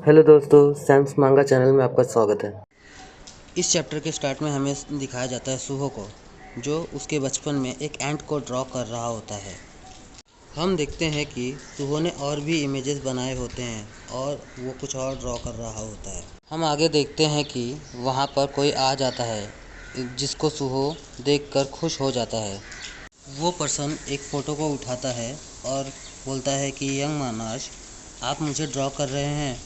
Hello दोस्तों, Sam's मांगा channel में आपका स्वागत है। इस चैप्टर के स्टार्ट में हमें दिखाया जाता है सुहो को, जो उसके बचपन में एक एंट को ड्रॉ कर रहा होता है। हम देखते हैं कि सुहो ने और भी इमेजेस बनाए होते हैं और वो कुछ और ड्रॉ कर रहा होता है। हम आगे देखते हैं कि वहाँ पर कोई आ जाता है जिसको सुहो देखकर खुश हो जाता है। वो पर्सन एक फ़ोटो को उठाता है और बोलता है कि यंग मानाश, आप मुझे ड्रॉ कर रहे हैं।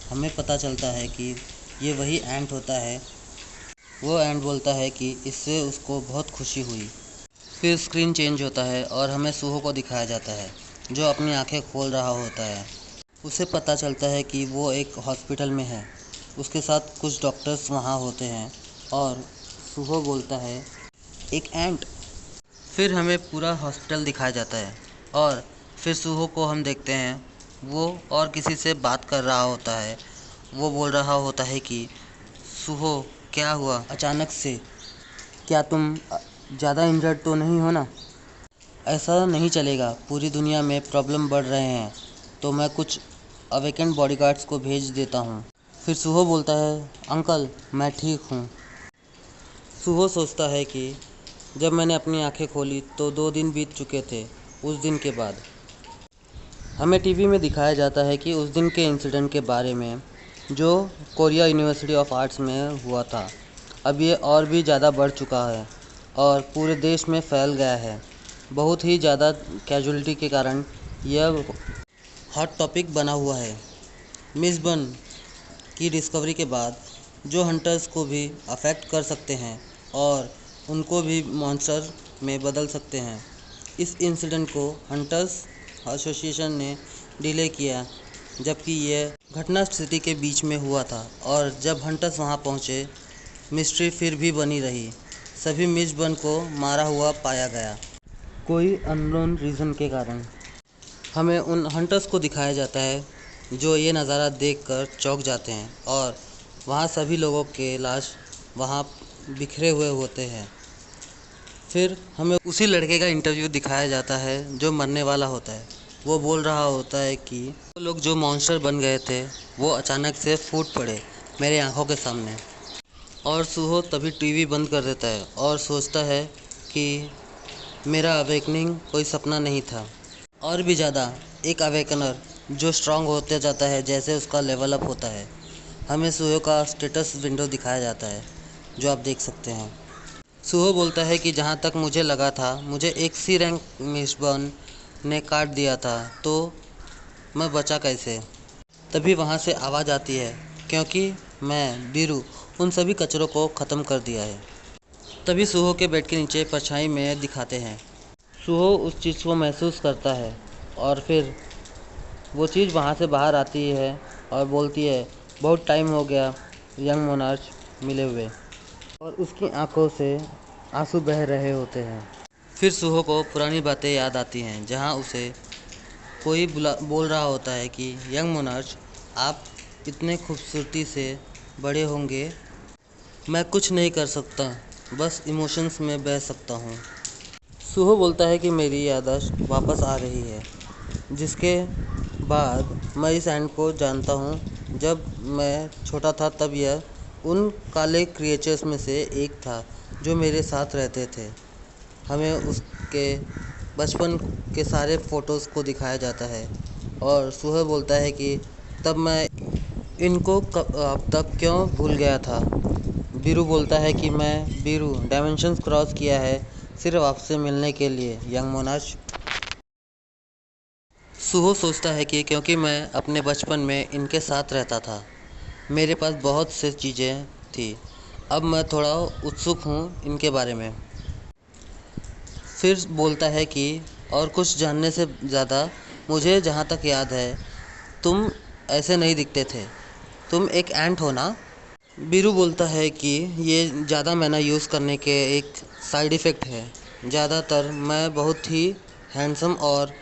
हमें पता चलता है कि ये वही एंट होता है। वो एंट बोलता है कि इससे उसको बहुत खुशी हुई। फिर स्क्रीन चेंज होता है और हमें सुहो को दिखाया जाता है, जो अपनी आंखें खोल रहा होता है। उसे पता चलता है कि वो एक हॉस्पिटल में है। उसके साथ कुछ डॉक्टर्स वहाँ होते हैं और सुहो बोलता है, एक एंट। फिर हमें पूरा हॉस्पिटल दिखाया जाता है और फिर सुहो को हम देखते हैं, वो और किसी से बात कर रहा होता है। वो बोल रहा होता है कि सुहो, क्या हुआ अचानक से? क्या तुम ज़्यादा इंजर्ड तो नहीं हो ना? ऐसा नहीं चलेगा, पूरी दुनिया में प्रॉब्लम बढ़ रहे हैं, तो मैं कुछ अवेकेंट बॉडीगार्ड्स को भेज देता हूँ। फिर सुहो बोलता है, अंकल मैं ठीक हूँ। सुहो सोचता है कि जब मैंने अपनी आंखें खोली तो 2 दिन बीत चुके थे। उस दिन के बाद हमें टीवी में दिखाया जाता है कि उस दिन के इंसिडेंट के बारे में, जो कोरिया यूनिवर्सिटी ऑफ आर्ट्स में हुआ था। अब ये और भी ज़्यादा बढ़ चुका है और पूरे देश में फैल गया है। बहुत ही ज़्यादा कैजुअलिटी के कारण यह हॉट टॉपिक बना हुआ है। मिस बन की डिस्कवरी के बाद जो हंटर्स को भी अफेक्ट कर सकते हैं और उनको भी मॉन्स्टर में बदल सकते हैं। इस इंसिडेंट को हंटर्स एसोसिएशन ने डिले किया, जबकि यह घटना सिटी के बीच में हुआ था और जब हंटर्स वहां पहुंचे, मिस्ट्री फिर भी बनी रही। सभी मिस बन को मारा हुआ पाया गया, कोई अननोन रीज़न के कारण। हमें उन हंटर्स को दिखाया जाता है जो ये नज़ारा देखकर चौंक जाते हैं और वहाँ सभी लोगों के लाश वहाँ बिखरे हुए होते हैं। फिर हमें उसी लड़के का इंटरव्यू दिखाया जाता है जो मरने वाला होता है। वो बोल रहा होता है कि वो लोग जो मॉन्स्टर बन गए थे वो अचानक से फूट पड़े मेरे आंखों के सामने। और सुहो तभी टीवी बंद कर देता है और सोचता है कि मेरा अवेकनिंग कोई सपना नहीं था। और भी ज़्यादा एक अवेकनर जो स्ट्रांग होते जाता है जैसे उसका लेवल अप होता है। हमें सुहो का स्टेटस विंडो दिखाया जाता है, जो आप देख सकते हैं। सुहो बोलता है कि जहाँ तक मुझे लगा था, मुझे एक सी रैंक मिसबर्न ने काट दिया था, तो मैं बचा कैसे? तभी वहाँ से आवाज़ आती है, क्योंकि मैं बीरू उन सभी कचरों को ख़त्म कर दिया है। तभी सुहो के बेड के नीचे परछाई में दिखाते हैं। सुहो उस चीज़ को महसूस करता है और फिर वो चीज़ वहाँ से बाहर आती है और बोलती है, बहुत टाइम हो गया यंग मोनार्च मिले हुए। और उसकी आंखों से आंसू बह रहे होते हैं। फिर सुहो को पुरानी बातें याद आती हैं, जहाँ उसे कोई बोल रहा होता है कि यंग मोनार्च, आप इतने खूबसूरती से बड़े होंगे। मैं कुछ नहीं कर सकता, बस इमोशंस में बह सकता हूँ। सुहो बोलता है कि मेरी याददाश्त वापस आ रही है, जिसके बाद मैं इस एंड को जानता हूँ। जब मैं छोटा था तब यह उन काले क्रिएचर्स में से एक था जो मेरे साथ रहते थे। हमें उसके बचपन के सारे फ़ोटोज़ को दिखाया जाता है और सुहे बोलता है कि तब मैं इनको अब तक क्यों भूल गया था। बीरू बोलता है कि मैं बीरू डायमेंशंस क्रॉस किया है सिर्फ आपसे मिलने के लिए यंग मोनाश। सुहो सोचता है कि क्योंकि मैं अपने बचपन में इनके साथ रहता था, मेरे पास बहुत सी चीज़ें थी। अब मैं थोड़ा उत्सुक हूँ इनके बारे में। फिर बोलता है कि और कुछ जानने से ज़्यादा, मुझे जहाँ तक याद है तुम ऐसे नहीं दिखते थे, तुम एक एंट हो ना? बीरू बोलता है कि ये ज़्यादा मैना यूज़ करने के एक साइड इफ़ेक्ट है। ज़्यादातर मैं बहुत ही हैंडसम और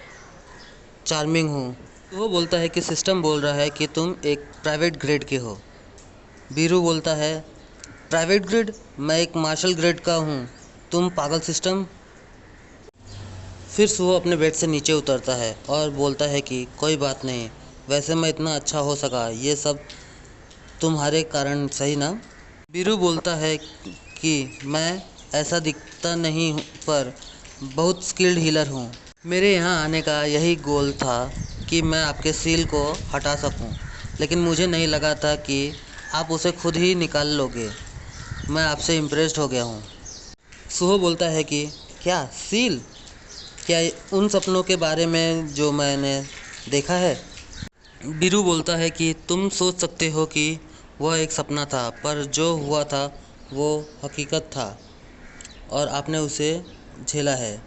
चार्मिंग हूँ। वो बोलता है कि सिस्टम बोल रहा है कि तुम एक प्राइवेट ग्रेड के हो। बीरू बोलता है, प्राइवेट ग्रेड? मैं एक मार्शल ग्रेड का हूँ, तुम पागल सिस्टम। फिर सुहो अपने बेड से नीचे उतरता है और बोलता है कि कोई बात नहीं, वैसे मैं इतना अच्छा हो सका, ये सब तुम्हारे कारण, सही ना? बीरू बोलता है कि मैं ऐसा दिखता नहीं हूँ, पर बहुत स्किल्ड हीलर हूँ। मेरे यहाँ आने का यही गोल था कि मैं आपके सील को हटा सकूँ, लेकिन मुझे नहीं लगा था कि आप उसे खुद ही निकाल लोगे। मैं आपसे इम्प्रेस्ड हो गया हूँ। सुहो बोलता है कि क्या सील? क्या उन सपनों के बारे में जो मैंने देखा है? बीरू बोलता है कि तुम सोच सकते हो कि वह एक सपना था, पर जो हुआ था वो हकीकत था और आपने उसे झेला है।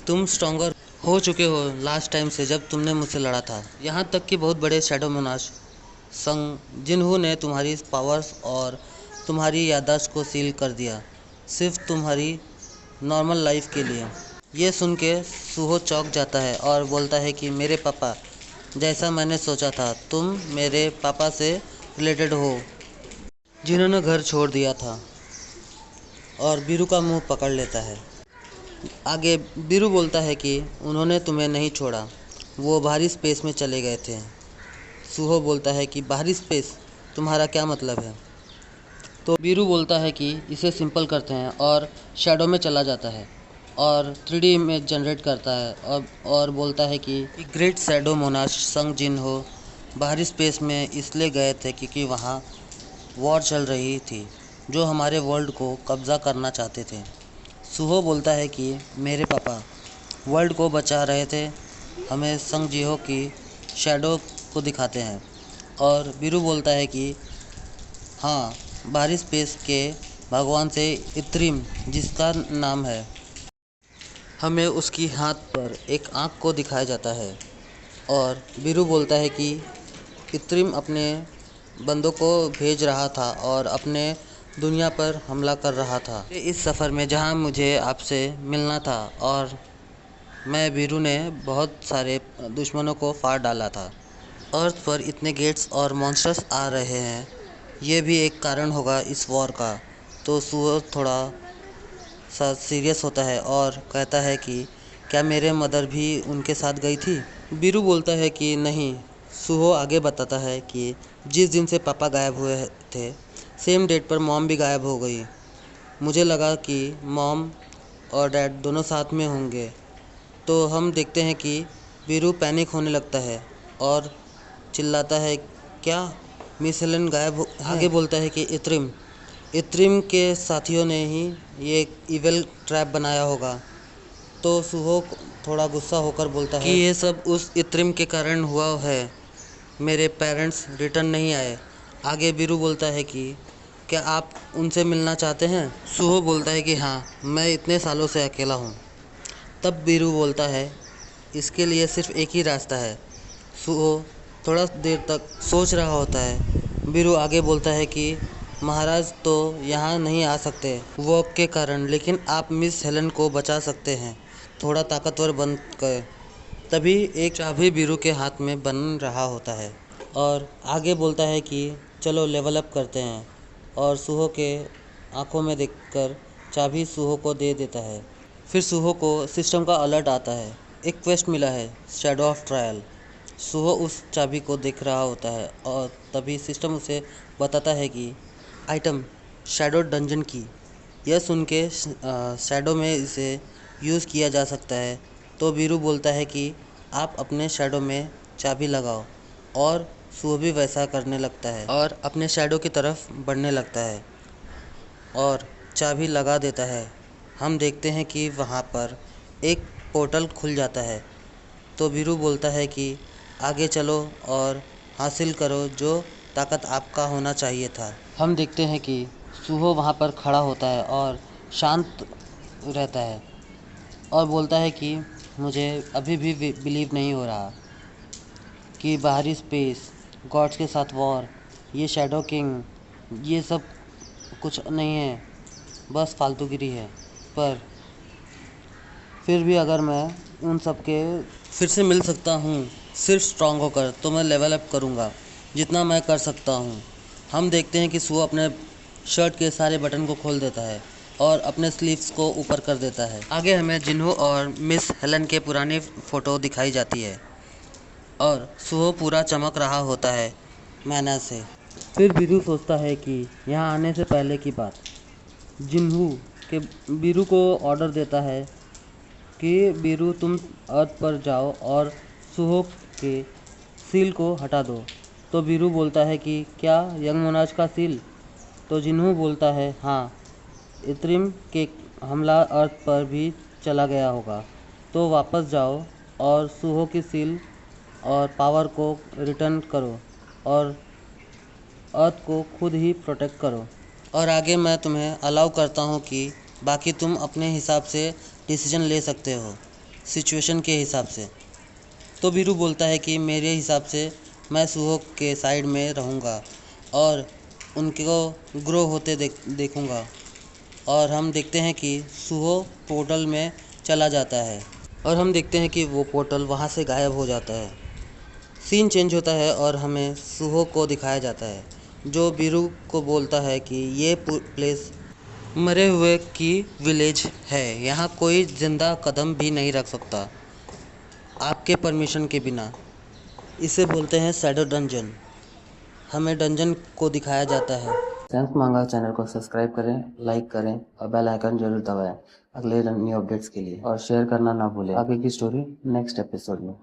तुम स्ट्रॉन्गर हो चुके हो लास्ट टाइम से जब तुमने मुझसे लड़ा था। यहाँ तक कि बहुत बड़े शैडो मोनाश संग जिन्होंने तुम्हारी पावर्स और तुम्हारी याददाश्त को सील कर दिया, सिर्फ तुम्हारी नॉर्मल लाइफ के लिए। ये सुन के सुहो चौंक जाता है और बोलता है कि मेरे पापा, जैसा मैंने सोचा था, तुम मेरे पापा से रिलेटेड हो जिन्होंने घर छोड़ दिया था। और बीरू का मुंह पकड़ लेता है। आगे बीरू बोलता है कि उन्होंने तुम्हें नहीं छोड़ा, वो बाहरी स्पेस में चले गए थे। सुहो बोलता है कि बाहरी स्पेस, तुम्हारा क्या मतलब है? तो बीरू बोलता है कि इसे सिंपल करते हैं और शैडो में चला जाता है और 3D इमेज जनरेट करता है और बोलता है कि ग्रेट शैडो मोनाश संग जिन हो बाहरी स्पेस में इसलिए गए थे क्योंकि वहाँ वॉर चल रही थी जो हमारे वर्ल्ड को कब्ज़ा करना चाहते थे। सुहो बोलता है कि मेरे पापा वर्ल्ड को बचा रहे थे, हमें संग जिहो की शैडो को दिखाते हैं। और बीरू बोलता है कि हाँ, बाहरी स्पेस के भगवान से इत्रिम जिसका नाम है, हमें उसकी हाथ पर एक आँख को दिखाया जाता है। और बीरू बोलता है कि इत्रिम अपने बंदों को भेज रहा था और अपने दुनिया पर हमला कर रहा था इस सफ़र में जहाँ मुझे आपसे मिलना था। और मैं बीरू ने बहुत सारे दुश्मनों को फाड़ डाला था। अर्थ पर इतने गेट्स और मॉन्स्टर्स आ रहे हैं, ये भी एक कारण होगा इस वॉर का। तो सुहो थोड़ा सा सीरियस होता है और कहता है कि क्या मेरे मदर भी उनके साथ गई थी? बीरू बोलता है कि नहीं। सुहो आगे बताता है कि जिस दिन से पापा गायब हुए थे, सेम डेट पर मॉम भी गायब हो गई। मुझे लगा कि मॉम और डैड दोनों साथ में होंगे। तो हम देखते हैं कि बीरू पैनिक होने लगता है और चिल्लाता है, क्या मिस हेलन गायब हो? आगे बोलता है कि इत्रिम के साथियों ने ही ये इविल ट्रैप बनाया होगा। तो सुहो थोड़ा गुस्सा होकर बोलता है कि ये सब उस इत्रिम के कारण हुआ है, मेरे पेरेंट्स रिटर्न नहीं आए। आगे बीरू बोलता है कि क्या आप उनसे मिलना चाहते हैं? सुहो बोलता है कि हाँ, मैं इतने सालों से अकेला हूँ। तब बीरू बोलता है, इसके लिए सिर्फ एक ही रास्ता है। सुहो थोड़ा देर तक सोच रहा होता है। बीरू आगे बोलता है कि महाराज तो यहाँ नहीं आ सकते वॉक के कारण, लेकिन आप मिस हेलन को बचा सकते हैं थोड़ा ताकतवर बन कर। तभी एक चाबी बीरू के हाथ में बन रहा होता है और आगे बोलता है कि चलो लेवल अप करते हैं। और सुहो के आंखों में देखकर चाबी सुहो को दे देता है। फिर सुहो को सिस्टम का अलर्ट आता है, एक क्वेस्ट मिला है, शैडो ऑफ ट्रायल। सुहो उस चाबी को देख रहा होता है और तभी सिस्टम उसे बताता है कि आइटम शैडो डंजन की। यह सुन के शैडो में इसे यूज़ किया जा सकता है। तो बीरू बोलता है कि आप अपने शैडो में चाबी लगाओ और सुहो भी वैसा करने लगता है और अपने शैडो की तरफ बढ़ने लगता है और चाबी लगा देता है। हम देखते हैं कि वहाँ पर एक पोर्टल खुल जाता है। तो बीरू बोलता है कि आगे चलो और हासिल करो जो ताकत आपका होना चाहिए था। हम देखते हैं कि सुहो वहाँ पर खड़ा होता है और शांत रहता है और बोलता है कि मुझे अभी भी बिलीव नहीं हो रहा कि बाहरी स्पेस, गॉड्स के साथ वॉर, ये शैडो किंग, ये सब कुछ नहीं है, बस फालतूगिरी है। पर फिर भी अगर मैं उन सब के फिर से मिल सकता हूँ सिर्फ स्ट्रांग होकर, तो मैं लेवल अप करूँगा जितना मैं कर सकता हूँ। हम देखते हैं कि सुहो अपने शर्ट के सारे बटन को खोल देता है और अपने स्लीव्स को ऊपर कर देता है। आगे हमें जिन्हो और मिस हेलन के पुरानी फ़ोटो दिखाई जाती है। और सुहो पूरा चमक रहा होता है मैना से। फिर बीरू सोचता है कि यहाँ आने से पहले की बात, जिन्हू के बीरू को ऑर्डर देता है कि बीरू तुम अर्थ पर जाओ और सुहो के सील को हटा दो। तो बीरू बोलता है कि क्या यंग मोनाज का सील? तो जिन्हू बोलता है हाँ, इत्रिम के हमला अर्थ पर भी चला गया होगा। तो वापस जाओ और सुहो की सील और पावर को रिटर्न करो और अर्थ को खुद ही प्रोटेक्ट करो। और आगे मैं तुम्हें अलाउ करता हूँ कि बाकी तुम अपने हिसाब से डिसीजन ले सकते हो, सिचुएशन के हिसाब से। तो बीरू बोलता है कि मेरे हिसाब से मैं सुहो के साइड में रहूँगा और उनको ग्रो होते देखूँगा। और हम देखते हैं कि सुहो पोर्टल में चला जाता है और हम देखते हैं कि वो पोर्टल वहाँ से गायब हो जाता है। सीन चेंज होता है और हमें सुहो को दिखाया जाता है, जो बीरू को बोलता है कि ये प्लेस मरे हुए की विलेज है, यहाँ कोई जिंदा कदम भी नहीं रख सकता आपके परमिशन के बिना। इसे बोलते हैं शैडो डंजन। हमें डंजन को दिखाया जाता है। सेंस मांगा चैनल को सब्सक्राइब करें, लाइक करें और बेल आइकन जरूर दबाएं अगले न्यू अपडेट्स के लिए, और शेयर करना ना भूलें आगे की स्टोरी नेक्स्ट एपिसोड में।